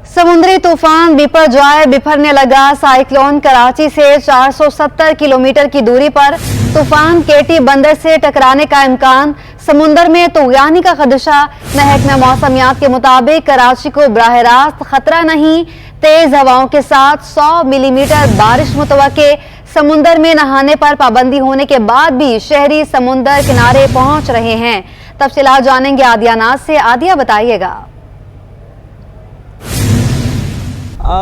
समुद्री तूफान बिपरजॉय बिफरने लगा। साइक्लोन कराची से 470 किलोमीटर की दूरी पर। तूफान केटी बंदर से टकराने का इम्कान। समुद्र में तूफानी का खदशा। महकमा मौसमियात के मुताबिक कराची को बराह रास्त खतरा नहीं। तेज हवाओं के साथ 100 मिलीमीटर बारिश मुतवक्के। समुद्र में नहाने पर पाबंदी होने के बाद भी शहरी समुद्र किनारे पहुंच रहे हैं। तफसीलात जानेंगे आदिया नाज से। आदिया, बताइएगा।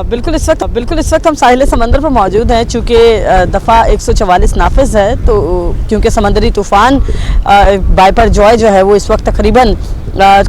बिल्कुल इस वक्त हम साहिल समंदर पर मौजूद हैं। चूँकि दफ़ा 144 नाफिज है, तो क्योंकि समंदरी तूफ़ान बिपरजॉय जो है वो इस वक्त तकरीबन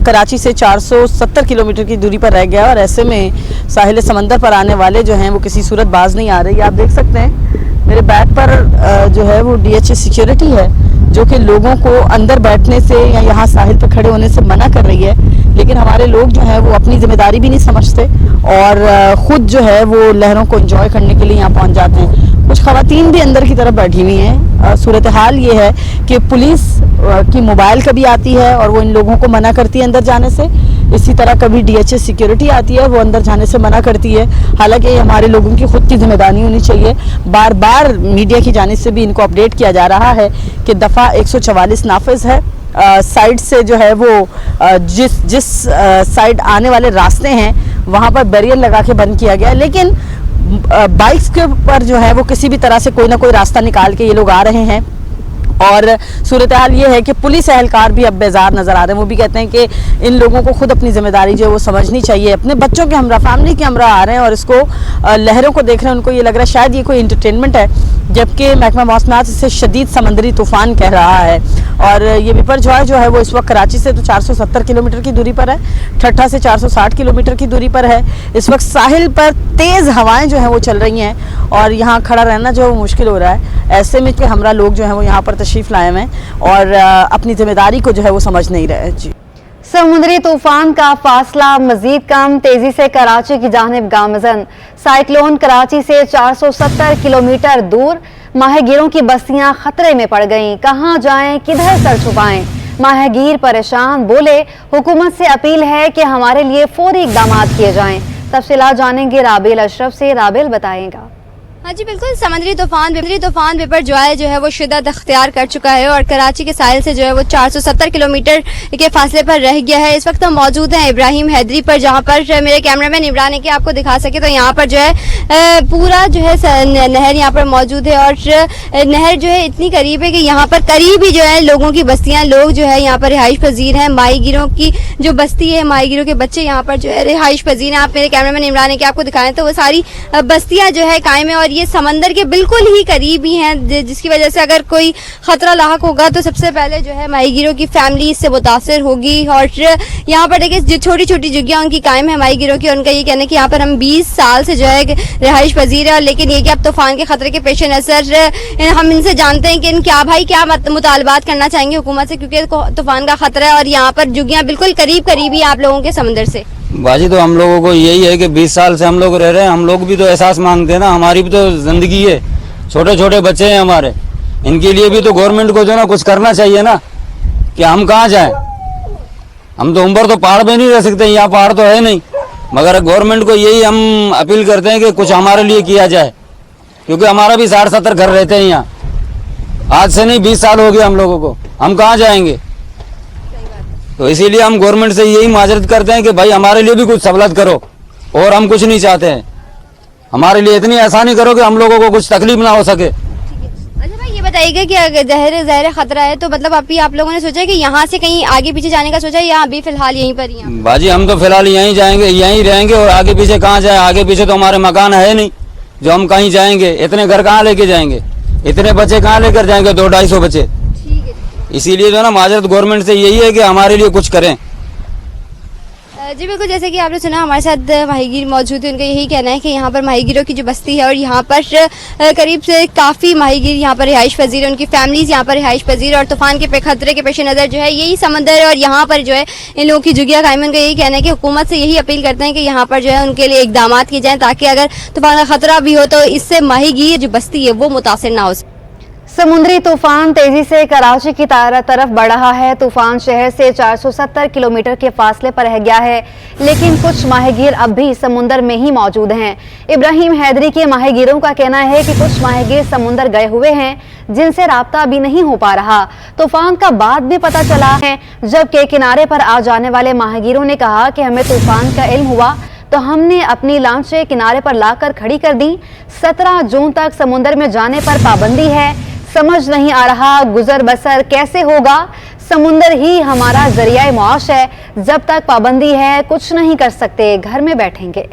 कराची से 470 किलोमीटर की दूरी पर रह गया और ऐसे में साहिल समंदर पर आने वाले जो हैं वो किसी सूरत बाज नहीं आ रही। आप देख सकते हैं मेरे बैक पर जो है वो DHS सिक्योरिटी है, जो कि लोगों को अंदर बैठने से या यहाँ साहिल पर खड़े होने से मना कर रही है। लेकिन हमारे लोग जो हैं वो अपनी जिम्मेदारी भी नहीं समझते और ख़ुद जो है वो लहरों को एंजॉय करने के लिए यहाँ पहुँच जाते हैं। कुछ ख़वातीन भी अंदर की तरफ बैठी हुई हैं। सूरत हाल ये है कि पुलिस की मोबाइल कभी आती है और वो इन लोगों को मना करती है अंदर जाने से। इसी तरह कभी DHS सिक्योरिटी आती है, वो अंदर जाने से मना करती है। हालांकि हमारे लोगों की खुद की जिम्मेदारी होनी चाहिए। बार बार मीडिया की जानिब से भी इनको अपडेट किया जा रहा है कि दफ़ा 144 नाफिज है। साइड से जो है वो जिस साइड आने वाले रास्ते हैं वहाँ पर बैरियर लगा के बंद किया गया है। लेकिन बाइक्स के ऊपर जो है वो किसी भी तरह से कोई ना कोई रास्ता निकाल के ये लोग आ रहे हैं। और सूरत हाल ये है कि पुलिस एहलकार भी अब बेजार नज़र आ रहे हैं। वो भी कहते हैं कि इन लोगों को खुद अपनी जिम्मेदारी जो है वो समझनी चाहिए। अपने बच्चों के हमरा, फैमिली के हमरा आ रहे हैं और इसको लहरों को देख रहे हैं। उनको ये लग रहा है शायद ये कोई इंटरटेनमेंट है, जबकि महकमा मौसमियात इसे शदीद समंदरी तूफ़ान कह रहा है। और ये बिपरजॉय जो है वो इस वक्त कराची से तो 470 किलोमीटर की दूरी पर है, ठट्ठा से 460 किलोमीटर की दूरी पर है। इस वक्त साहिल पर तेज़ हवाएं जो हैं वो चल रही हैं और यहाँ खड़ा रहना जो है वो मुश्किल हो रहा है। ऐसे में कि हमरा लोग जो हैं वो यहाँ पर तशरीफ़ लाए हुए हैं और अपनी जिम्मेदारी को जो है वो समझ नहीं रहे। जी, समुद्री तूफान का फासला मजीद कम। तेजी से कराची की जानिब गामजन। साइक्लोन कराची से 470 किलोमीटर दूर। माहिगीरों की बस्तियां खतरे में पड़ गईं। कहां जाएं, किधर सर छुपाएं। माहिगीर परेशान। बोले हुकूमत से अपील है कि हमारे लिए फौरी इकदाम किए जाएं। तफसीलात जानेंगे राबेल अशरफ से। राबेल, बताएगा। हाँ जी बिल्कुल, समुद्री तूफान बिपरजॉय जो है वो शिद्दत अख्तियार कर चुका है और कराची के साहिल से जो है वो 470 किलोमीटर के फासले पर रह गया है। इस वक्त हम मौजूद हैं इब्राहिम हैदरी पर, जहाँ पर मेरे कैमरामैन इमरान है कि आपको दिखा सके तो यहाँ पर जो है पूरा जो है नहर यहाँ पर मौजूद है और नहर जो है इतनी करीब है कि यहाँ पर करीब ही जो है लोगों की बस्तियाँ, लोग जो है यहाँ पर रिहाइश पजीर हैं। माहीगीरों की जो बस्ती है, माहीगीरों के बच्चे यहाँ पर जो है रिहाइश पजीर हैं। आप मेरे कैमरामैन इमरान है कि आपको दिखाएं तो वो सारी बस्तियाँ जो है कायम है और ये समंदर के बिल्कुल ही करीब ही हैं, जिसकी वजह से अगर कोई खतरा लाहक होगा तो सबसे पहले जो है माहीगीरों की फैमिली इससे मुतासर होगी। और यहाँ पर देखिए जो छोटी छोटी जगह उनकी कायम है माहीगीरों की, उनका ये कहना है कि यहाँ पर हम 20 साल से जो है रिहाइश पजीर है। लेकिन ये कि अब तूफान के खतरे के पेश नज़र हम इनसे जानते हैं कि क्या मुतालबात करना चाहेंगे हुकूमत से, क्योंकि तूफान का खतरा है और यहाँ पर जुगियाँ बिल्कुल करीब ही आप लोगों के समंदर से। बाजी तो हम लोगों को यही है कि 20 साल से हम लोग रह रहे हैं। हम लोग भी तो एहसास मांगते हैं ना, हमारी भी तो जिंदगी है। छोटे छोटे बच्चे हैं हमारे, इनके लिए भी तो गवर्नमेंट को जो ना कुछ करना चाहिए ना, कि हम कहाँ जाएं। हम तो ऊपर तो पहाड़ पे नहीं रह सकते, यहाँ पहाड़ तो है नहीं। मगर गवर्नमेंट को यही हम अपील करते हैं कि कुछ हमारे लिए किया जाए, क्योंकि हमारा भी 60-70 घर रहते हैं यहाँ। आज से नहीं 20 साल हो गए हम लोगों को, हम कहाँ जाएंगे। तो इसीलिए हम गवर्नमेंट से यही माजरत करते हैं कि भाई हमारे लिए भी कुछ सहूलत करो। और हम कुछ नहीं चाहते हैं, हमारे लिए इतनी आसानी करो कि हम लोगों को कुछ तकलीफ ना हो सके। अच्छा भाई, ये बताइएगा कि अगर ज़ाहिर खतरा है तो मतलब अभी आप लोगों ने सोचा है कि यहाँ से कहीं आगे पीछे जाने का सोचा है या अभी फिलहाल यहीं पर ही हैं? बाजी हम तो फिलहाल यहीं जाएंगे, यहीं रहेंगे और आगे पीछे कहाँ जाए। आगे पीछे तो हमारे मकान है नहीं जो हम कहीं जाएंगे। इतने घर कहाँ लेके जाएंगे, इतने बच्चे कहाँ लेकर जाएंगे, 200-250 बच्चे। इसीलिए जो ना माजरत गवर्नमेंट से यही है कि हमारे लिए कुछ करें। जी बिल्कुल, जैसे कि आपने सुना हमारे साथ माहीगीर मौजूद है। उनका यही कहना है कि यहाँ पर माहीगीरों की जो बस्ती है और यहाँ पर करीब से काफ़ी माहीगीर यहाँ पर रिहाइश पजीर है, उनकी फैमिलीज़ यहाँ पर रिहाइश पजीर और तूफान के खतरे के पेश नज़र जो है यही समंदर है और यहाँ पर जो है इन लोगों की जुगिया कायम। उनका यही कहना है कि हुकूमत से यही अपील करते हैं कि यहाँ पर जो है उनके लिए इकदाम किए जाएँ ताकि अगर तूफान का खतरा भी हो तो इससे माहीगीर जो बस्ती है वो मुतासर ना हो। समुद्री तूफान तेजी से कराची की तरफ बढ़ रहा है। तूफान शहर से 470 किलोमीटर के फासले पर रह गया है, लेकिन कुछ माहीगीर अब भी समुद्र में ही मौजूद हैं। इब्राहिम हैदरी के माहीगीरों का कहना है कि कुछ माहीगीर समुद्र गए हुए हैं, जिनसे राब्ता अभी नहीं हो पा रहा। तूफान का बाद भी पता चला है, जबकि किनारे पर आ जाने वाले माहीगीरों ने कहा कि हमें तूफान का इल्म हुआ तो हमने अपनी लांचें किनारे पर लाकर खड़ी कर दी। 17 जून तक समुद्र में जाने पर पाबंदी है। समझ नहीं आ रहा गुजर बसर कैसे होगा। समुंदर ही हमारा जरिया मुआश है। जब तक पाबंदी है कुछ नहीं कर सकते, घर में बैठेंगे।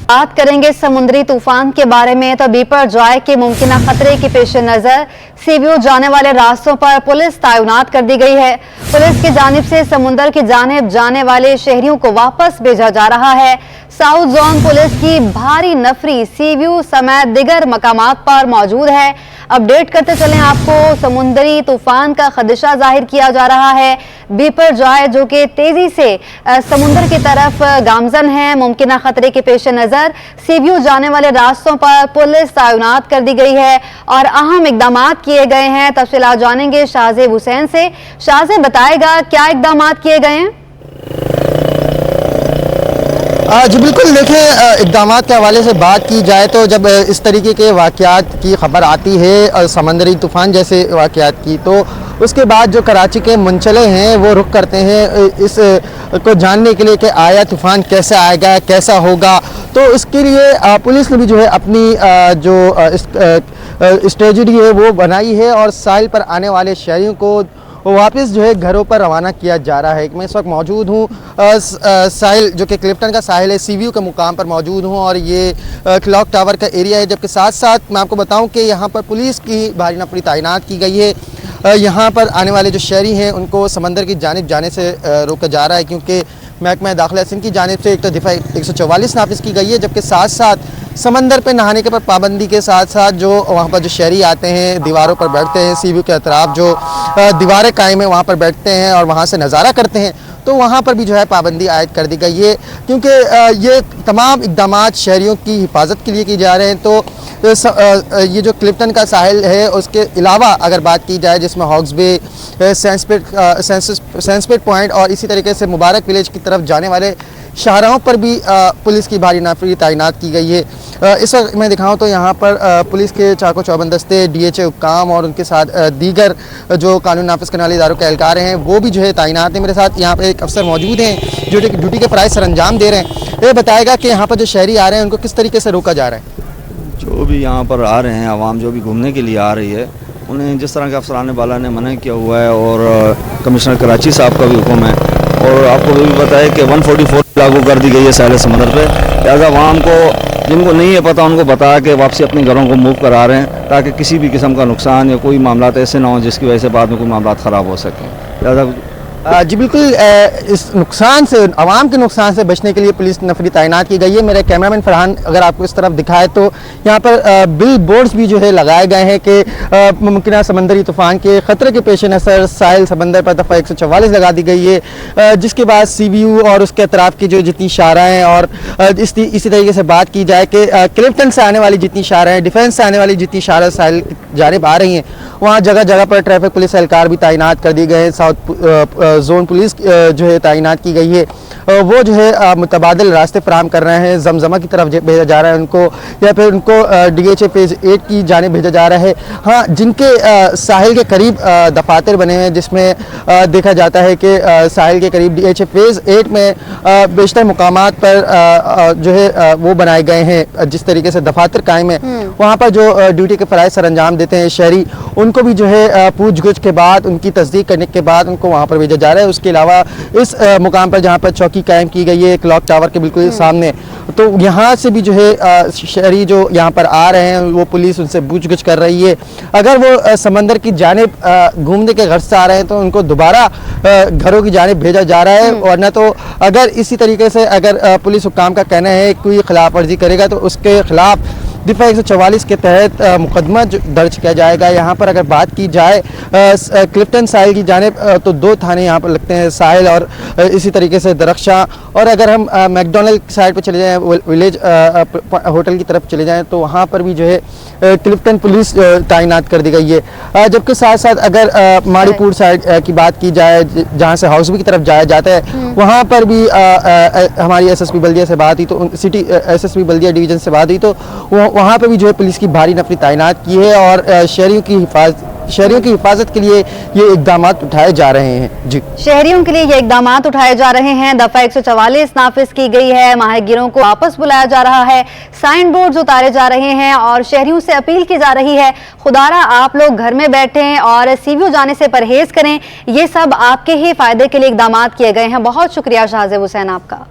बात करेंगे समुद्री तूफान के बारे में तो बिपरजॉय के मुमकिन खतरे के पेश नजर सीव्यू जाने वाले रास्तों पर पुलिस तैनात कर दी गई है। पुलिस की जानिब से समुद्र की जानिब जाने वाले शहरियों को वापस भेजा जा रहा है। साउथ जोन पुलिस की भारी नफरी सीव्यू समेत दिगर मकामात पर मौजूद है। अपडेट करते चलें आपको, समुद्री तूफान का खदशा जाहिर किया जा रहा है। बिपरजॉय जो कि तेजी से समुद्र की तरफ गामजन है, मुमकिन खतरे के पेश नजर सीव्यू जाने वाले रास्तों पर पुलिस तैनात कर दी गई है और अहम इकदाम किए गए हैं। तफसीलात जानेंगे शाहजेब हुसैन से। शाहजेब बताएगा क्या इकदाम किए गए हैं? जी बिल्कुल, देखें इक़दाम के हवाले से बात की जाए तो जब इस तरीके के वाक़यात की ख़बर आती है समंदरी तूफ़ान जैसे वाक़यात की, तो उसके बाद जो कराची के मुंचले हैं वो रुख करते हैं इस को जानने के लिए कि आया तूफ़ान कैसे आएगा, कैसा होगा। तो इसके लिए पुलिस ने भी जो है अपनी जो स्ट्रेटजी है वो बनाई है और साहिल पर आने वाले शहरियों को वापस जो है घरों पर रवाना किया जा रहा है। मैं इस वक्त मौजूद हूँ साहिल जो कि क्लिफ्टन का साहिल है, सीव्यू के मुकाम पर मौजूद हूँ और ये क्लॉक टावर का एरिया है। जबकि साथ साथ मैं आपको बताऊँ कि यहाँ पर पुलिस की भारी नफरी तैनात की गई है। यहाँ पर आने वाले जो शहरी हैं उनको समंदर की जानिब जाने से रोका जा रहा है, क्योंकि महकमा दाखिला सिंध की जानिब से एक तो दफ़ा 144 नाफिज की गई है, जबकि साथ साथ समंदर पे नहाने के पर पाबंदी के साथ साथ जो वहाँ पर जो शहरी आते हैं दीवारों पर बैठते हैं, सीव्यू के अतराफ जो दीवारें कायम है वहाँ पर बैठते हैं और वहाँ से नज़ारा करते हैं, तो वहाँ पर भी जो है पाबंदी आयद कर दी गई है। क्योंकि ये तमाम इक़दाम शहरियों की हिफाजत के लिए किए जा रहे हैं। तो ये जो क्लिफ्टन का साहिल है उसके अलावा अगर बात की जाए जिसमें हॉक्स बे, सेंसपेट पॉइंट और इसी तरीके से मुबारक विलेज की तरफ जाने वाले शाहराहों पर भी पुलिस की भारी नफरी तैनात की गई है। इस वक्त मैं दिखाऊं तो यहाँ पर पुलिस के चाको चौबंद दस्ते, DHA हुक्काम और उनके साथ दीगर जो कानून नाफिज करने वाले इदारों के एहलकार हैं वो भी जो है तैनात हैं। मेरे साथ यहाँ पर एक अफसर मौजूद हैं जो ड्यूटी के फ़राइज़ सर अंजाम दे रहे हैं। ये बताएगा कि यहाँ पर जो शहरी आ रहे हैं उनको किस तरीके से रोका जा रहा है? जो भी यहाँ पर आ रहे हैं आवाम जो भी घूमने के लिए आ रही है, उन्हें जिस तरह के अफसरान वाला ने मना किया हुआ है और कमिश्नर कराची साहब का भी हुक्म है और आपको भी बताया कि 144 लागू कर दी गई है साहिल समंदर पे। लिहाजा आवाम को जिनको नहीं है पता उनको बता के वापसी अपने घरों को मूव करा रहे हैं ताकि किसी भी किस्म का नुकसान या कोई मामला ऐसे ना हो जिसकी वजह से बाद में कोई मामला ख़राब हो सके। लिहाजा जी बिल्कुल, इस नुकसान से, आवाम के नुकसान से बचने के लिए पुलिस नफरी तैनात की गई है। मेरे कैमरामैन फरहान अगर आपको इस तरफ दिखाए तो यहाँ पर बिल बोर्ड्स भी जो है लगाए गए हैं कि मुमकिन समंदरी तूफ़ान के ख़तरे के पेश नज़र साहिल समंदर पर दफ़ा 144 लगा दी गई है। जिसके बाद सीव्यू और उसके अतराफ़ की जो जितनी शाहराएँ और इसी तरीके से बात की जाए कि क्लिफ्टन से आने वाली जितनी शाहराएँ, डिफेंस से आने वाली जितनी शाहरा साहिल की जानिब आ रही हैं, वहाँ जगह जगह पर ट्रैफिक पुलिस एहलकार भी तैनात कर दी गए हैं। साउथ जोन पुलिस जो है तैनात की गई है। वो जो है मुतबादिल रास्ते फराहम कर रहे हैं। जमजमा की तरफ भेजा जा रहा है उनको, या फिर उनको DHA फेज़ 8 की जानिब भेजा जा रहा है। हाँ, जिनके साहिल के करीब दफातर बने हैं जिसमें देखा जाता है कि साहिल के करीब DHA फेज़ 8 में बेशतर मुकामात पर जो है वो बनाए गए हैं। जिस तरीके से दफातर कायम है वहाँ पर जो ड्यूटी के फ़राइज़ सर अंजाम देते हैं शहरी, उनको भी जो है पूछ गुछ के बाद, उनकी तस्दीक करने के बाद उनको वहाँ पर भेजा जा रहा है। उसके अलावा इस मुकाम पर जहाँ पर चौकी कायम की गई है क्लॉक टावर के बिल्कुल सामने, तो यहाँ से भी जो है शहरी जो यहाँ पर आ रहे हैं वो पुलिस उनसे पूछ गुछ कर रही है। अगर वो समंदर की जानिब घूमने के गर्ज से आ रहे हैं तो उनको दोबारा घरों की जानिब भेजा जा रहा है, वरना तो अगर इसी तरीके से अगर पुलिस हुक्काम का कहना है कोई खिलाफ वर्जी करेगा तो उसके खिलाफ दफा 144 के तहत मुकदमा दर्ज किया जाएगा। यहाँ पर अगर बात की जाए क्लिफ्टन साहिल की जानिब तो 2 थाने यहाँ पर लगते हैं, साहिल और इसी तरीके से दरख्शा। और अगर हम मैकडोनल्ड साइड पर चले जाएँ, विलेज होटल की तरफ चले जाएँ, तो वहाँ पर भी जो है क्लिफ्टन पुलिस तैनात कर दी गई है। जबकि साथ साथ अगर माड़ीपुर साइड की बात की जाए, जहाँ से हाउसबी की तरफ जाया जाता है, वहाँ पर भी हमारी एसएसपी बल्दिया से बात हुई, तो सिटी एसएसपी बल्दिया डिवीज़न से बात हुई, तो वहाँ पर भी जो है पुलिस की भारी नफरी तैनात की है और शहरियों की हिफाजत के लिए ये इकदाम उठाए जा रहे हैं। जी, शहरियों के लिए ये इकदाम उठाए जा रहे हैं। दफा 144 नाफिज की गई है, माहिरगिरों को वापस बुलाया जा रहा है, साइन बोर्ड उतारे जा रहे हैं और शहरियों से अपील की जा रही है, खुदारा आप लोग घर में बैठें और सीवीओ जाने से परहेज करें। ये सब आपके ही फायदे के लिए इकदाम किए गए हैं। बहुत शुक्रिया शाहजेब हुसैन आपका।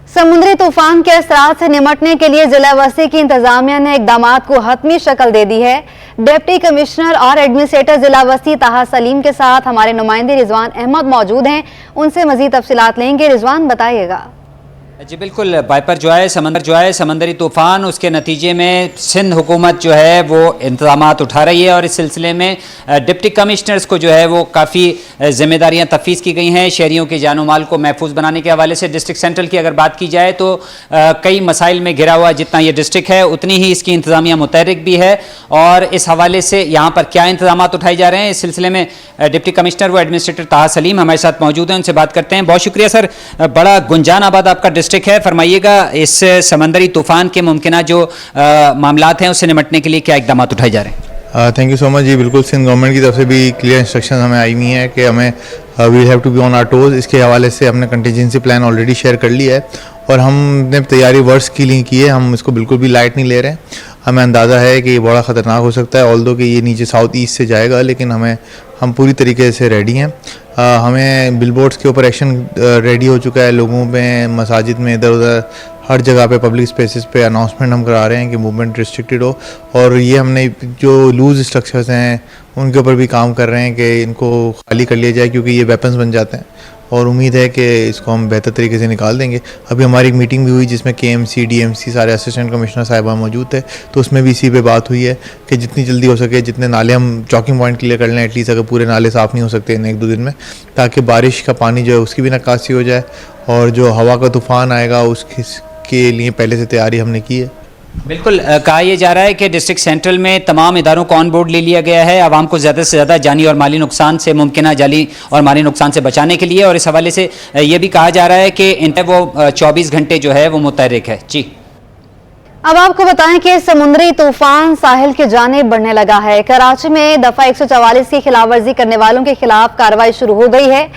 समुद्री तूफान के असरात से निमटने के लिए जिला वसी की इंतजामिया ने इकदाम को हतमी शक्ल दे दी है। डिप्टी कमिश्नर और एडमिनिस्ट्रेटर जिला वसी ताहा सलीम के साथ हमारे नुमाइंदे रिजवान अहमद मौजूद हैं, उनसे मजीद तफसीलात लेंगे। रिजवान, बताइएगा। जी बिल्कुल, वाइपर जो है समंदरी तूफ़ान, उसके नतीजे में सिंध हुकूमत जो है वो इंतजामात उठा रही है और इस सिलसिले में डिप्टी कमिश्नर्स को जो है वो काफ़ी जिम्मेदारियां तफवीज़ की गई हैं शहरियों के जानो माल को महफूज बनाने के हवाले से। डिस्ट्रिक्ट सेंट्रल की अगर बात की जाए तो कई मसाइल में घिरा हुआ जितना ये डिस्ट्रिक्ट है उतनी ही इसकी इंतजामिया मुतहरिक भी है और इस हवाले से यहाँ पर क्या इंतजाम उठाए जा रहे हैं, इस सिलसिले में डिप्टी कमिश्नर व एडमिनिस्ट्रेटर ताहा सलीम हमारे साथ मौजूद हैं, उनसे बात करते हैं। बहुत शुक्रिया सर। बड़ा गुंजान आबाद आपका डिस्ट्रिक्ट है, फरमाइएगा इस समंदरी तूफान के मुमकिन जो मामलात हैं उससे निपटने के लिए क्या इकदाम उठाए जा रहे हैं? थैंक यू सो मच जी। बिल्कुल, सिंध गवर्नमेंट की तरफ से भी क्लियर इंस्ट्रक्शन हमें आई हुई हैं कि हमें we have to be on our toes. इसके हवाले से हमने कंटीजेंसी प्लान ऑलरेडी शेयर कर लिया है और हमने तैयारी वर्ष के लिए की है। हम इसको बिल्कुल भी लाइट नहीं ले रहे हैं। हमें अंदाज़ा है कि ये बड़ा ख़तरनाक हो सकता है, ऑल्दो कि ये नीचे साउथ ईस्ट से जाएगा, लेकिन हम पूरी तरीके से रेडी हैं। हमें बिलबोर्ड्स के ऊपर एक्शन रेडी हो चुका है, लोगों में, मसाजिद में, इधर उधर हर जगह पे पब्लिक स्पेसेस पे अनाउंसमेंट हम करा रहे हैं कि मूवमेंट रिस्ट्रिक्टेड हो। और ये हमने जो लूज स्ट्रक्चर्स हैं उनके ऊपर भी काम कर रहे हैं कि इनको खाली कर लिया जाए, क्योंकि ये वेपन्स बन जाते हैं और उम्मीद है कि इसको हम बेहतर तरीके से निकाल देंगे। अभी हमारी एक मीटिंग भी हुई जिसमें KMC, DMC सारे असिस्टेंट कमिश्नर साहिबा मौजूद थे, तो उसमें भी इसी पे बात हुई है कि जितनी जल्दी हो सके जितने नाले हम चॉकिंग पॉइंट क्लियर कर लें, एटलीस्ट अगर पूरे नाले साफ़ नहीं हो सकते इन 1-2 दिन में, ताकि बारिश का पानी जो है उसकी भी निकासी हो जाए और जो हवा का तूफ़ान आएगा उसके लिए पहले से तैयारी हमने की है। बिल्कुल, कहा यह जा रहा है कि डिस्ट्रिक्ट सेंट्रल में तमाम इदारों को ऑन बोर्ड ले लिया गया है आवाम को ज़्यादा से ज़्यादा जानी और माली नुकसान से मुमकिन जानी और माली नुकसान से बचाने के लिए, और इस हवाले से ये भी कहा जा रहा है कि वो 24 घंटे जो है वो मुतहरिक है। जी, अब आपको बताएं कि समुद्री तूफान साहिल की जानिब बढ़ने लगा है। कराची में दफा 144 की खिलाफ वर्जी करने वालों के खिलाफ कार्रवाई शुरू हो गई है।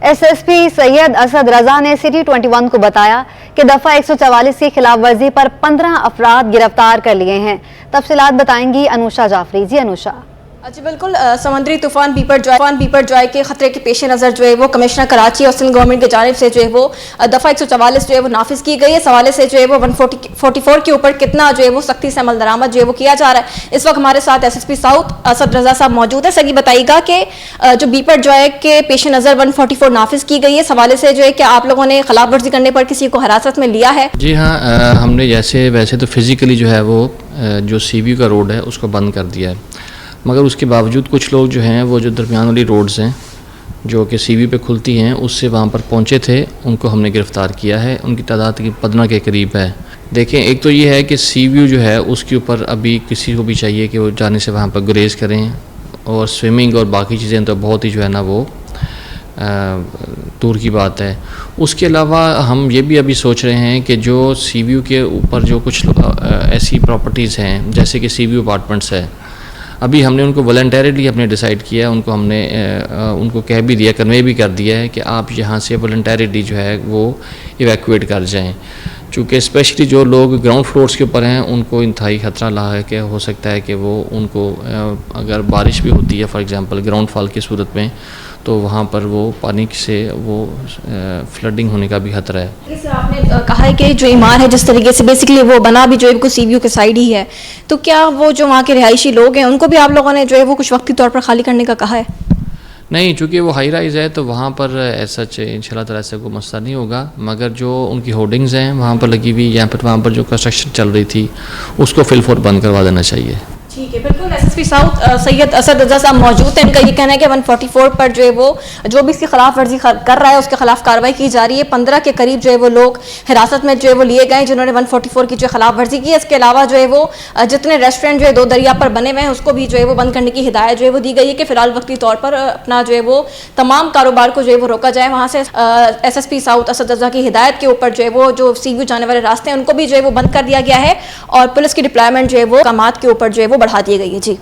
SSP सैयद असद रजा ने सिटी 21 को बताया कि दफा 144 की खिलाफ वर्जी पर 15 अफराद गिरफ्तार कर लिए हैं। तफसीलात बताएंगी अनुषा जाफरी। जी अनुषा। जी बिल्कुल, समंदरी तूफान बीपर जॉय के खतरे के पेश नज़र जो है वो कमिश्नर कराची और सिंध गवर्नमेंट की जानिब से जो है वो दफ़ा 144 जो है वो नाफिज की गई है। इस हवाले से जो है वो 144 के ऊपर कितना जो है वो सख्ती से अमल दरामद जो है वो किया जा रहा है। इस वक्त हमारे साथ SSP साउथ असद रजा साहब मौजूद है। सर, ये बताइएगा कि जो बीपर जॉय के पेश नज़र 144 नाफिज की गई है, इस हवाले से जो है क्या आप लोगों ने खिलाफ वर्जी करने पर किसी को हिरासत में लिया है? जी हाँ, हमने वैसे तो फिज़िकली जो है वो जो CBU का रोड है उसको बंद कर दिया है, मगर उसके बावजूद कुछ लोग जो हैं वो जो दरमियान वाली रोड्स हैं जो कि CBU पे खुलती हैं उससे वहाँ पर पहुँचे थे, उनको हमने गिरफ़्तार किया है। उनकी तादाद 15 के करीब है। देखें, एक तो ये है कि CBU जो है उसके ऊपर अभी किसी को भी चाहिए कि वो जाने से वहाँ पर गुरेज करें, और स्विमिंग और बाकी चीज़ें तो बहुत ही जो है ना वो दूर की बात है। उसके अलावा हम ये भी अभी सोच रहे हैं कि जो CBU के ऊपर जो कुछ ऐसी प्रॉपर्टीज़ हैं जैसे कि CBU अपार्टमेंट्स है, अभी हमने उनको वॉलंटरीली अपने डिसाइड किया है, हमने उनको कह भी दिया, कन्वे भी कर दिया है कि आप यहाँ से वॉलंटरीली जो है वो इवैक्यूएट कर जाएं, चूँकि स्पेशली जो लोग ग्राउंड फ्लोर्स के ऊपर हैं उनको इंतहाई ख़तरा लाक हो सकता है कि वो उनको अगर बारिश भी होती है फॉर एग्ज़ाम्पल ग्राउंड फॉल की सूरत में, तो वहाँ पर वो पानी से वो फ्लडिंग होने का भी खतरा है। सर, आपने कहा है कि जो इमार है जिस तरीके से बेसिकली वो बना भी जो है कुछ CBU के साइड ही है, तो क्या वो जो वहाँ के रिहायशी लोग हैं उनको भी आप लोगों ने जो है वो कुछ वक्ती तौर पर खाली करने का कहा है? नहीं, चूँकि वो हाई राइज़ है तो वहाँ पर ऐसा इंशाल्लाह ताला ऐसा कोई मसला नहीं होगा, मगर जो उनकी होर्डिंग्स हैं वहाँ पर लगी हुई, वहाँ पर जो कंस्ट्रक्शन चल रही थी उसको फिलफोर बंद करवा देना चाहिए। ठीक है, बिल्कुल। एसएसपी साउथ सैयद असद रजा साहब मौजूद हैं। इनका ये कहना है कि 144 पर जो है वो जो भी इसकी खिलाफ वर्जी कर रहा है उसके खिलाफ कार्रवाई की जा रही है। 15 के करीब जो है वो लोग हिरासत में जो है वो लिए गए जिन्होंने 144 की जो खिलाफ वर्जी की है। इसके अलावा जो है वो जितने रेस्टोरेंट जो है दो दरिया पर बने हुए हैं उसको भी जो है वो बंद करने की हिदायत जो है वो दी गई है कि फिलहाल वक्ती तौर पर अपना जो है वो तमाम कारोबार को जो है वो रोका जाए। वहाँ से एसएसपी साउथ असद रजा की हिदायत के ऊपर जो है वो जो सीव्यू जाने वाले रास्ते हैं उनको भी जो है वो बंद कर दिया गया है और पुलिस की डिप्लॉयमेंट जो है वो कामात के ऊपर जो है वो बढ़ा दी गई है। जी,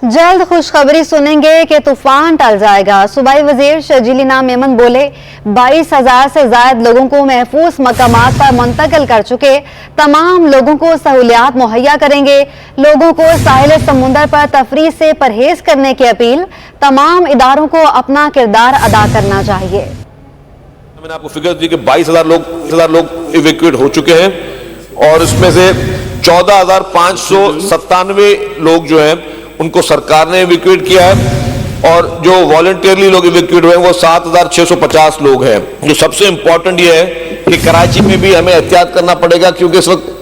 जल्द खुशखबरी सुनेंगे कि तूफान टल जाएगा। सूबाई वजीर शर्जील इनाम मेमन बोले 22,000 से ज्यादा लोगों को महफूज मकामात पर मुंतकिल कर चुके, तमाम लोगों को सहूलियात मुहैया करेंगे। लोगों को साहिल समुंदर पर तफरीह से परहेज करने की अपील। तमाम इदारों को अपना किरदार अदा करना चाहिए। मैंने आपको फिगर दी कि 22,000 लोग इवैक्यूएट हो चुके हैं और इसमें से 14,597 लोग जो हैं उनको सरकार ने इवैक्यूएट किया है और जो वॉलंटियरली लोग इवैक्यूएट हुए हैं वो 7,650 लोग हैं। जो सबसे इंपॉर्टेंट ये है कि कराची में भी हमें एहतियात करना पड़ेगा क्योंकि इस वक्त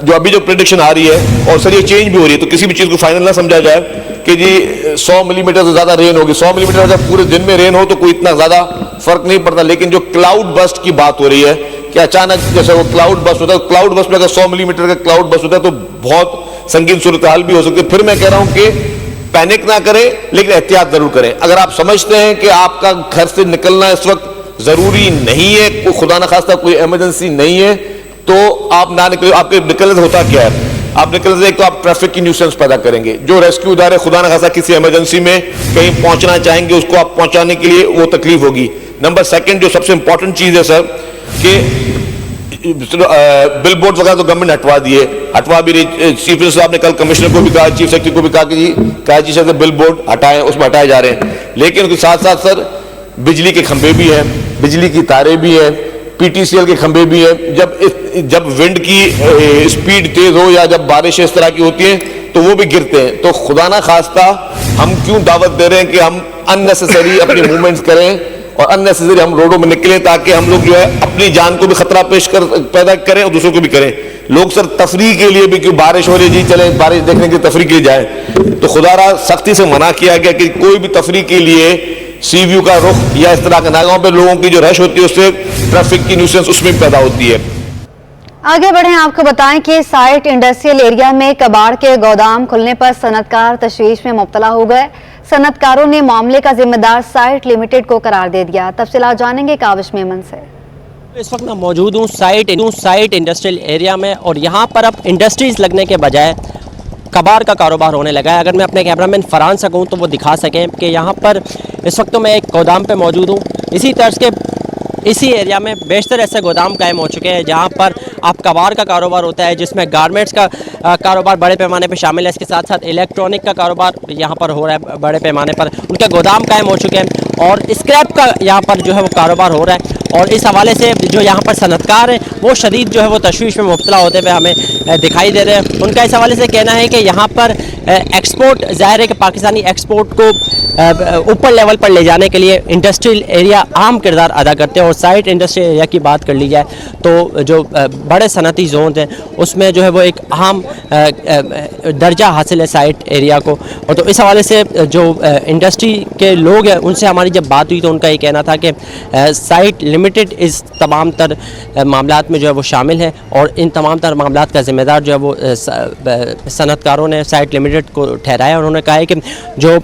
जो अभी जो प्रेडिक्शन आ रही है और सर ये चेंज भी हो रही है, तो किसी भी चीज को फाइनल ना समझा जाए कि जी 100 मिलीमीटर से ज्यादा रेन होगी। 100 मिलीमीटर जब पूरे दिन में रेन हो तो कोई इतना ज्यादा फर्क नहीं पड़ता, लेकिन जो क्लाउड बस्ट की बात हो रही है कि अचानक जैसे वो क्लाउड बस्ट होता है, क्लाउड बस्ट में अगर 100 मिलीमीटर का क्लाउड बस्ट होता है तो बहुत संगीन सूरत हाल भी हो सकती है। फिर मैं कह रहा हूं कि पैनिक ना करें लेकिन एहतियात जरूर करें। अगर आप समझते हैं कि आपका घर से निकलना इस वक्त जरूरी नहीं है, कोई खुदा न खास्ता कोई इमरजेंसी नहीं है, तो आप ना निकले। आपके निकलने से होता क्या है, आप निकलने से एक तो आप ट्रैफिक की न्यूसेंस पैदा करेंगे। जो रेस्क्यू इदारे खुदा न खास्ता किसी इमरजेंसी में कहीं पहुंचना चाहेंगे उसको आप पहुंचाने के लिए वो तकलीफ होगी। नंबर सेकंड जो सबसे इंपॉर्टेंट चीज है सर कि बिल बोर्ड वगैरह तो गवर्नमेंट हटवा भी रही। चीफ मिनिस्टर साहब ने कल कमिश्नर को भी कहा, चीफ सेक्रेटरी को भी कहा कि जी कराची से बिल बोर्ड हटाएं, उसमें हटाए जा रहे हैं। लेकिन उसके साथ साथ सर बिजली के खंभे भी हैं, बिजली की तारें भी हैं, पीटीसीएल के खंभे भी हैं। जब विंड की स्पीड तेज हो या जब बारिश इस तरह की होती है तो वो भी गिरते हैं। तो खुदा ना खास्ता हम क्यों दावत दे रहे हैं कि हम अननेसेसरी अपनी मूवमेंट्स करें और अननेसेसरी हम रोडों में निकलें ताकि हम लोग जो है अपनी जान को भी खतरा पैदा करें और दूसरों को भी करें। लोग सर तफरीह के लिए भी क्यों बारिश हो रही है जी चले बारिश देखने की तफरीह के लिए जाए, तो खुदारा सख्ती से मना किया गया कि कोई भी तफरीह के लिए सी व्यू का रुख या इस तरह के नागाहों पे लोगों की जो रश होती है उससे ट्रैफिक की न्यूसेंस उसमें पैदा होती है। आगे बढ़ें, आपको बताएं कि साइट इंडस्ट्रियल एरिया में कबाड़ के गोदाम खुलने पर सनतकार तशवीश में मुब्तला हो गए। सनतकारों ने मामले का जिम्मेदार साइट लिमिटेड को करार दे दिया। तफसीलात जानेंगे काविश मेमन से। इस वक्त मैं मौजूद हूँ साइट इंडस्ट्रियल एरिया में और यहाँ पर अब इंडस्ट्रीज लगने के बजाय कबाड़ का कारोबार होने लगा है। अगर मैं अपने कैमरामैन फरहान से कहूँ तो वो दिखा सकें कि यहाँ पर इस वक्त तो मैं एक गोदाम पे मौजूद हूँ। इसी तर्ज के इसी एरिया में बेशतर ऐसे गोदाम कायम हो चुके हैं जहाँ पर आप कबाड़ का कारोबार होता है, जिसमें गारमेंट्स का कारोबार बड़े पैमाने पे शामिल है। इसके साथ साथ इलेक्ट्रॉनिक का कारोबार यहाँ पर हो रहा है बड़े पैमाने पर। उनके गोदाम कायम हो चुके हैं और स्क्रैप का यहाँ पर जो है वो कारोबार हो रहा है। और इस हवाले से जो यहाँ पर सनतकार हैं वो शदीद जो है वो तशवीश में मुब्तला होते हुए हमें दिखाई दे रहे हैं। उनका इस हवाले से कहना है कि यहाँ पर एक्सपोर्ट, ज़ाहिर है कि पाकिस्तानी एक्सपोर्ट को ऊपर लेवल पर ले जाने के लिए इंडस्ट्रियल एरिया अहम किरदार अदा करते हैं। और साइट इंडस्ट्रियल एरिया की बात कर ली जाए तो जो बड़े सनती जोन हैं उसमें जो है वो एक अहम दर्जा हासिल है साइट एरिया को। और तो इस हवाले से जो इंडस्ट्री के लोग हैं उनसे हमारी जब बात हुई तो उनका ये कहना था कि साइट लिमिटेड इस तमाम तर मामलात में जो है वो शामिल है और इन तमाम तर मामलात का ज़िम्मेदार जो है वो सनतकारों ने साइट लिमिटेड को ठहराया। उन्होंने कहा है कि जो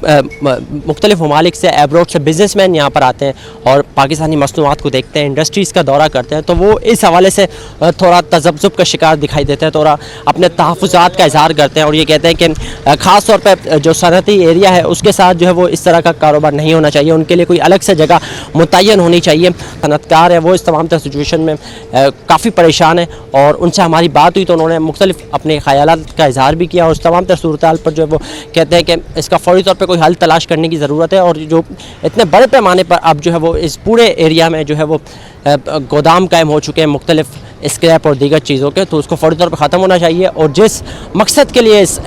मुख्तलिफ ममालिक से एब्रोड से बिजनेसमैन यहाँ पर आते हैं और पाकिस्तानी मसनूआत को देखते हैं, इंडस्ट्रीज़ का दौरा करते हैं, तो वो इस हवाले से थोड़ा तजब्जुब का शिकार दिखाई देते हैं, थोड़ा अपने तहफ़्फ़ुज़ात का इज़हार करते हैं और ये कहते हैं कि ख़ास तौर पर जो सनती एरिया है उसके साथ जो है वो इस तरह का कारोबार नहीं होना चाहिए, उनके लिए कोई अलग से जगह मुतय्यन होनी चाहिए। सनतकार है वो इस तमाम तर सिचुएशन में काफ़ी परेशान है और उनसे हमारी बात हुई तो उन्होंने मुख्तलिफ अपने ख़यालात का इज़हार भी किया और उस तमाम तर सूरत पर जो है वो कहते हैं कि इसका फ़ौरी तौर पर कोई हल तलाश करने की ज़रूरत है और जो इतने बड़े पैमाने पर अब जो है वो इस पूरे एरिया में जो है वो गोदाम कायम हो चुके हैं मुख्तलिफ स्क्रैप और दीगर चीज़ों के, तो उसको फ़ौरी तौर पर ख़त्म होना चाहिए। और जिस मकसद के लिए इस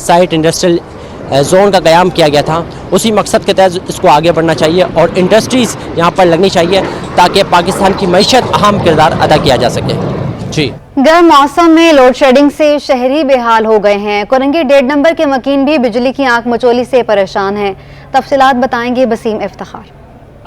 साइट इंडस्ट्रियल जोन का क़याम किया गया था, उसी मकसद के तहत इसको आगे बढ़ना चाहिए और इंडस्ट्रीज़ यहाँ पर लगनी चाहिए ताकि पाकिस्तान की मईशत अहम किरदार अदा किया जा सके। जी, गर्म मौसम में लोड शेडिंग से शहरी बेहाल हो गए हैं। कोरंगी 1.5 नंबर के मकीन भी बिजली की आंख मचोली से परेशान हैं। तफसीलात बताएंगे बसीम इफ्तिखार।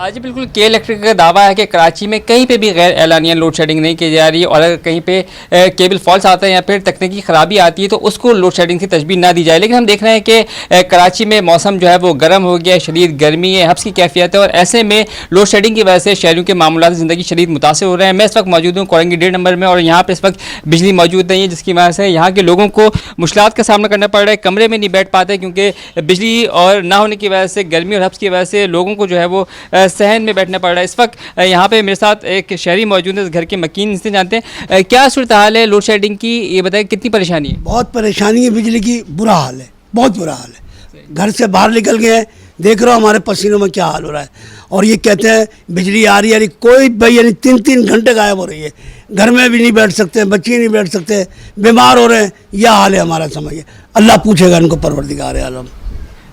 जी बिल्कुल, के इलेक्ट्रिक का दावा है कि कराची में कहीं पे भी गैर एलानिया लोड शेडिंग नहीं की जा रही है और अगर कहीं पे केबल फॉल्स आता है या फिर तकनीकी ख़राबी आती है तो उसको लोड शेडिंग की तजबीह ना दी जाए। लेकिन हम देख रहे हैं कि कराची में मौसम जो है वो गर्म हो गया है, शदीद गर्मी है, हब्स की कैफियत है और ऐसे में लोड शेडिंग की वजह से शहरियों के मामूलात ज़िंदगी शदीद मुतासिर हो रहे हैं। मैं इस वक्त मौजूद हूँ कोरंगी 1.5 नंबर में और यहाँ पर इस वक्त बिजली मौजूद नहीं है, जिसकी वजह से यहाँ के लोगों को मुश्किलात का सामना करना पड़ रहा है। कमरे में नहीं बैठ पाते क्योंकि बिजली और ना होने की वजह से, गर्मी और हब्स की वजह से लोगों को जो है वो सहन में बैठना पड़ रहा है। इस वक्त यहाँ पे मेरे साथ एक शहरी मौजूद है, इस घर के मकीन, इनसे जानते हैं क्या सूरत हाल है लोड शेडिंग की, ये बताएं कितनी परेशानी है। बहुत परेशानी है, बिजली की बुरा हाल है, बहुत बुरा हाल है। घर से बाहर निकल गए हैं, देख रहे हो हमारे पसीनों में क्या हाल हो रहा है और ये कहते हैं बिजली आ रही है, कोई भाई यानी 3-3 घंटे गायब हो रही है। घर में भी नहीं बैठ सकते, बच्चे नहीं बैठ सकते, बीमार हो रहे हैं, यह हाल है हमारा। समझिए, अल्लाह पूछेगा इनको, परवरदिगार आलम।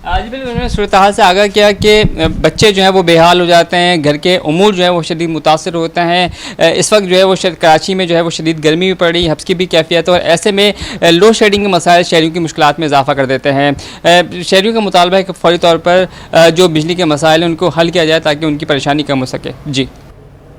आज भी उन्होंने सूरत हाल से आगाह किया कि बच्चे जो हैं वो बेहाल हो जाते हैं, घर के उमूर जो है वो शदीद मुतासर होते हैं। इस वक्त जो है वो कराची में जो है वो शदीद गर्मी भी पड़ रही है, हब्स की भी कैफियत है और ऐसे में लोड शेडिंग के मसाइल शहरियों की मुश्किलात में इजाफा कर देते हैं। शहरियों का मुतालबा है कि फौरी तौर पर जो बिजली के मसाइल हैं उनको हल किया जाए ताकि उनकी परेशानी कम हो सके। जी,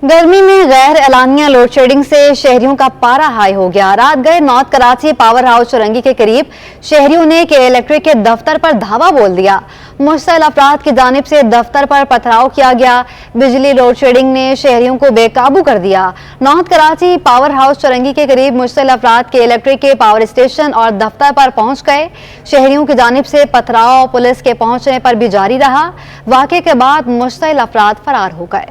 गर्मी में गैर एलानिया लोड शेडिंग से शहरियों का पारा हाई हो गया। रात गए नॉर्थ कराची पावर हाउस चौरंगी के करीब शहरियों ने के इलेक्ट्रिक के दफ्तर पर धावा बोल दिया। मुश्तइल अफराद की जानिब से दफ्तर पर पथराव किया गया। बिजली लोड शेडिंग ने शहरियों को बेकाबू कर दिया। नॉर्थ कराची पावर हाउस चौरंगी के करीब मुश्तइल अफराद के इलेक्ट्रिक के पावर स्टेशन और दफ्तर पर पहुंच गए। शहरियों की जानिब से पथराव पुलिस के पहुंचने पर भी जारी रहा। वाक़े के बाद मुश्तइल अफराद फरार हो गए।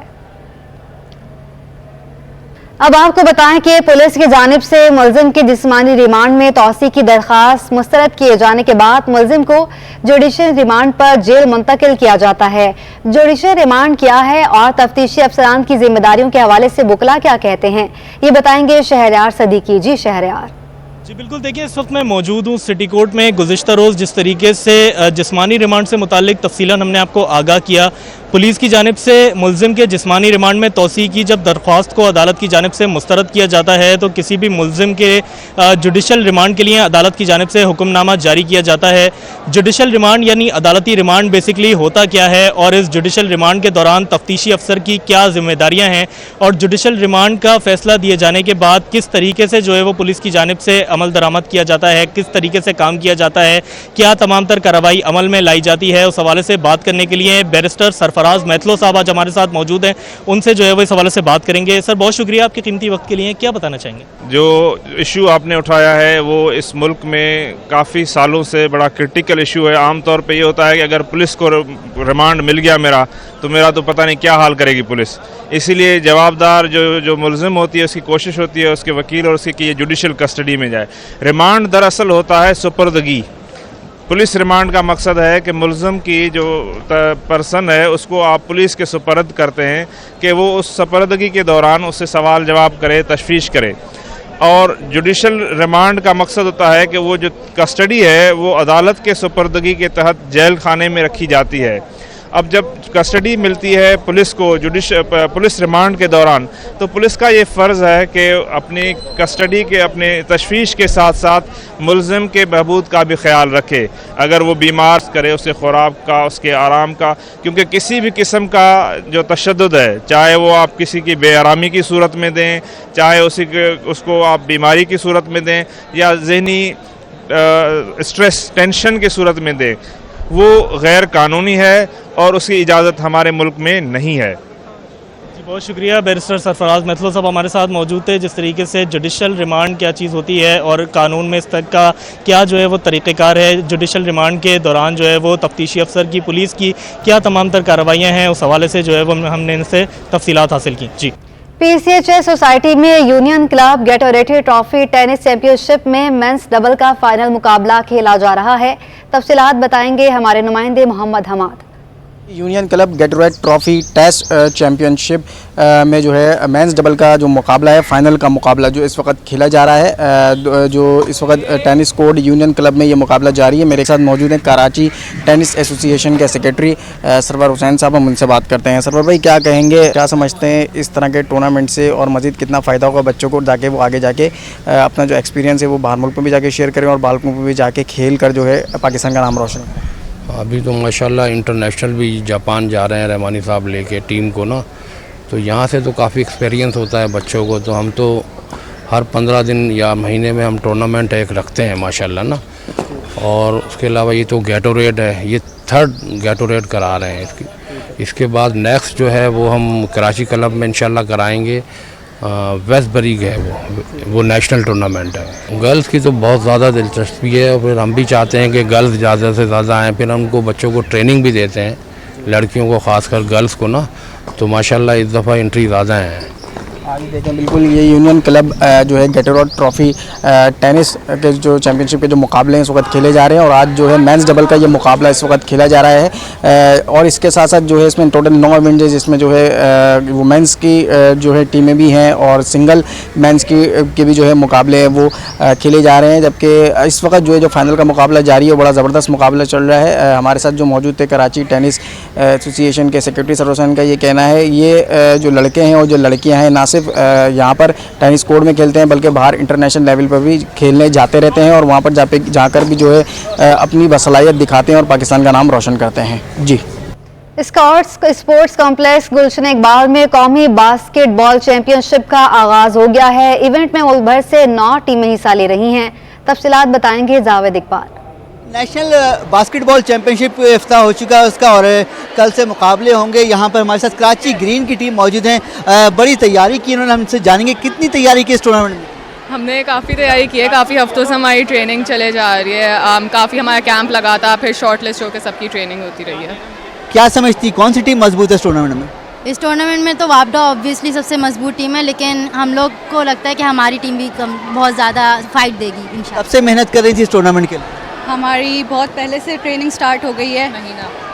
अब आपको बताएं कि पुलिस की जानिब से मुलजिम की जिस्मानी रिमांड में तौसी की दरख्वास्त मुस्तरद किए जाने के बाद मुलजिम को जुडिशल रिमांड पर जेल मुंतकिल किया जाता है। जुडिशल रिमांड क्या है और तफ्तीशी अफसरान की जिम्मेदारियों के हवाले से बुकला क्या कहते हैं, ये बताएंगे शहरयार सदीकी। जी शहरयार। जी बिल्कुल, देखिए इस वक्त मैं मौजूद हूँ सिटी कोर्ट में। गुज़िश्ता रोज़ जिस तरीके से जिस्मानी रिमांड से मुताल्लिक तफसीलन हमने आपको आगाह किया, पुलिस की जानिब से मुलजिम के जिस्मानी रिमांड में तौसी की जब दरख्वास्त को अदालत की जानिब से मुस्तरद किया जाता है तो किसी भी मुलजिम के जुडिशल रिमांड के लिए अदालत की जानिब से हुक्मनामा जारी किया जाता है। जुडिशल रिमांड यानी अदालती रिमांड बेसिकली होता क्या है और इस जुडिशल रिमांड के दौरान तफ्तीशी अफसर की क्या जिम्मेदारियाँ हैं और जुडिशल रिमांड का फैसला दिए जाने के बाद किस तरीके से जो है वो पुलिस की जानिब से अमल दरामद किया जाता है, किस तरीके से काम किया जाता है, क्या तमाम तर कार्रवाई अमल में लाई जाती है, उस हवाले से बात करने के लिए बैरिस्टर सरफराज मैथलो साहब आज हमारे साथ मौजूद हैं। उनसे जो है वो इस हवाले से बात करेंगे। सर बहुत शुक्रिया आपके कीमती वक्त के लिए, क्या बताना चाहेंगे? जो इशू आपने उठाया है वो इस मुल्क में काफ़ी सालों से बड़ा क्रिटिकल इशू है। आमतौर पे ये होता है कि अगर पुलिस को रिमांड मिल गया मेरा तो पता नहीं क्या हाल करेगी पुलिस। इसीलिए जवाबदार जो मुलजिम होती है उसकी कोशिश होती है उसके वकील और उसकी कि ये जुडिशल कस्टडी में जाए। रिमांड दरअसल होता है सुपर्दगी। पुलिस रिमांड का मकसद है कि मुलज़िम की जो पर्सन है उसको आप पुलिस के सुपर्द करते हैं कि वो उस सुपर्दगी के दौरान उससे सवाल जवाब करे, तशवीश करे। और जुडिशल रिमांड का मकसद होता है कि वो जो कस्टडी है वो अदालत के सुपर्दगी के तहत जेल खाने में रखी जाती है। अब जब कस्टडी मिलती है पुलिस को पुलिस रिमांड के दौरान तो पुलिस का ये फ़र्ज़ है कि अपनी कस्टडी के अपने तशवीश के साथ साथ मुलजिम के बहबूद का भी ख्याल रखे। अगर वो बीमार करे उससे खुराक का, उसके आराम का, क्योंकि किसी भी किस्म का जो तशद्दुद है, चाहे वो आप किसी की बेआरामी की सूरत में दें, चाहे उसको आप बीमारी की सूरत में दें या ज़हनी स्ट्रेस टेंशन की सूरत में दें, वो गैर कानूनी है और उसकी इजाज़त हमारे मुल्क में नहीं है। जी बहुत शुक्रिया। बैरिस्टर सरफराज मैथलो साहब हमारे साथ मौजूद थे। जिस तरीके से जुडिशल रिमांड क्या चीज़ होती है और कानून में इस तक का क्या जो है वो तरीक़ेकार है, जुडिशल रिमांड के दौरान जो है वो तफ्तीशी अफसर की, पुलिस की क्या तमाम तर कार्रवाइयाँ हैं, उस हवाले से जो है वो हमने इनसे तफसीलात हासिल की। जी PCHS सोसाइटी में union club Gatorade trophy tennis championship में मेंस डबल का फाइनल मुकाबला खेला जा रहा है। तफसीलात बताएंगे हमारे नुमाइंदे Mohammad Hammad. Union club Gatorade trophy test championship में जो है मेंस डबल का जो मुकाबला है, फाइनल का मुकाबला जो इस वक्त खेला जा रहा है, जो इस वक्त टेनिस कोर्ट यूनियन क्लब में ये मुकाबला जारी है। मेरे साथ मौजूद हैं कराची टेनिस एसोसिएशन के सेक्रेटरी सरवर हुसैन साहब, हम उनसे बात करते हैं। सरवर भाई, क्या कहेंगे, क्या समझते हैं इस तरह के टूर्नामेंट से और मज़ीद कितना फ़ायदा होगा बच्चों को, ताकि वो आगे जाके अपना जो एक्सपीरियंस है वो बाहर मुल्क में भी जाके शेयर करें और बाहर मुल्क में भी जाके खेल कर जो है पाकिस्तान का नाम रोशन करें? अभी तो माशाल्लाह इंटरनेशनल भी जापान जा रहे हैं रहमानी साहब लेके टीम को ना, तो यहाँ से तो काफ़ी एक्सपीरियंस होता है बच्चों को। तो हम तो हर 15 दिन या महीने में हम टूर्नामेंट एक रखते हैं माशाल्लाह ना। और उसके अलावा ये तो गैटोरेट है, ये 3rd गैटोरेट करा रहे हैं। इसके बाद नेक्स्ट जो है वो हम कराची क्लब में इंशाल्लाह कराएंगे। वेस्ट बरी है वो नेशनल टूर्नामेंट है। गर्ल्स की तो बहुत ज़्यादा दिलचस्पी है और फिर हम भी चाहते हैं कि गर्ल्स ज़्यादा से ज़्यादा आएँ। फिर हम उनको बच्चों को ट्रेनिंग भी देते हैं, लड़कियों को ख़ासकर गर्ल्स को ना, तो माशाल्लाह इस दफ़ा एंट्री ज़्यादा हैं। आज देखें बिल्कुल ये यूनियन क्लब जो है गेटोरेट ट्रॉफी टेनिस के जो चैम्पियनशिप के जो मुकाबले हैं इस वक्त खेले जा रहे हैं, और आज जो है मेंस डबल का ये मुकाबला इस वक्त खेला जा रहा है। और इसके साथ साथ जो है इसमें टोटल 9 इवेंट है, जिसमें जो है वुमेंस की जो है टीमें भी हैं और सिंगल मेंस के भी जो है मुकाबले हैं वो खेले जा रहे हैं। जबकि इस वक्त जो है जो फाइनल का मुकाबला जारी है, बड़ा ज़बरदस्त मुकाबला चल रहा है। हमारे साथ जो मौजूद थे कराची टेनिस एसोसिएशन के सेक्रेटरी सरवर हुसैन का ये कहना है, ये जो लड़के हैं और जो लड़कियाँ हैं ना सिर्फ यहाँ पर टेनिस कोर्ट में खेलते हैं बल्कि बाहर इंटरनेशनल लेवल पर भी खेलने जाते रहते हैं और वहाँ पर जाकर भी जो है अपनी बसलाहियत दिखाते हैं और पाकिस्तान का नाम रोशन करते हैं। जी। स्पोर्ट्स कॉम्प्लेक्स गुलशन इकबाल में कौमी बास्केटबॉल चैंपियनशिप का आगाज हो गया है। इवेंट में मुल्क भर से 9 टीमें हिस्सा ले रही हैं। तफसीलात बताएंगे Javed Iqbal. National basketball championship इफ्ताह हो चुका है उसका, और कल से मुकाबले होंगे। यहाँ पर हमारे साथ कराची ग्रीन की टीम मौजूद है। बड़ी तैयारी की इन्होंने, हमसे जानेंगे कितनी तैयारी की इस टूर्नामेंट में। हमने काफ़ी तैयारी की है, काफ़ी हफ्तों से हमारी ट्रेनिंग चले जा रही है। काफ़ी हमारा कैंप लगा था, फिर शॉर्ट लिस्ट होकर सबकी ट्रेनिंग होती रही है। क्या समझती, कौन सी टीम मजबूत है इस टूर्नामेंट में? इस टूर्नामेंट में तो वापडा ऑब्वियसली सबसे मजबूत टीम है, लेकिन हम लोग को लगता है कि हमारी टीम भी बहुत ज़्यादा फाइट देगी इंशाल्लाह। सबसे मेहनत कर रही थी इस टूर्नामेंट के लिए? हमारी बहुत पहले से ट्रेनिंग स्टार्ट हो गई है,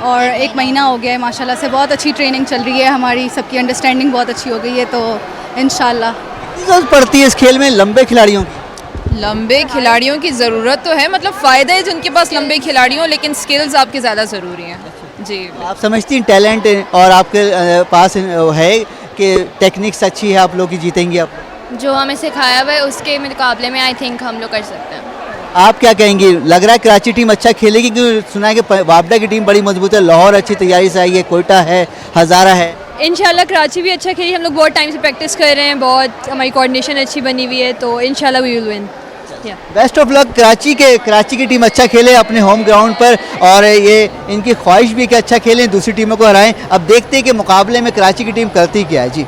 और 1 महीना हो गया है माशाल्लाह से। बहुत अच्छी ट्रेनिंग चल रही है हमारी, सबकी अंडरस्टैंडिंग बहुत अच्छी हो गई है, तो इंशाल्लाह। जरूरत पड़ती है इस खेल में लंबे खिलाड़ियों की? लंबे खिलाड़ियों की ज़रूरत तो है, मतलब फ़ायदा है जिनके पास लंबे खिलाड़ी हों, लेकिन स्किल्स आपके ज़्यादा ज़रूरी हैं। जी। आप समझती हैं टैलेंट और आपके पास है कि टेक्निक्स अच्छी है, आप लोग की जीतेंगी आप? जो हमें सिखाया हुआ है उसके मुकाबले में आई थिंक हम लोग कर सकते हैं। आप क्या कहेंगी, लग रहा है कराची टीम अच्छा खेलेगी? क्योंकि सुना है कि वापडा की टीम बड़ी मजबूत है, लाहौर अच्छी तैयारी से आई है, कोयटा है, हज़ारा है। इंशाल्लाह कराची भी अच्छा खेली। हम लोग बहुत टाइम से प्रैक्टिस कर रहे हैं, बहुत हमारी कोऑर्डिनेशन अच्छी बनी हुई है, तो इंशाल्लाह we will win. Best of luck. Karachi की टीम अच्छा खेले अपने होम ग्राउंड पर, और ये इनकी ख्वाहिश भी कि अच्छा खेलें, दूसरी टीमों को हराएं। अब देखते हैं कि मुकाबले में कराची की टीम करती क्या है। जी।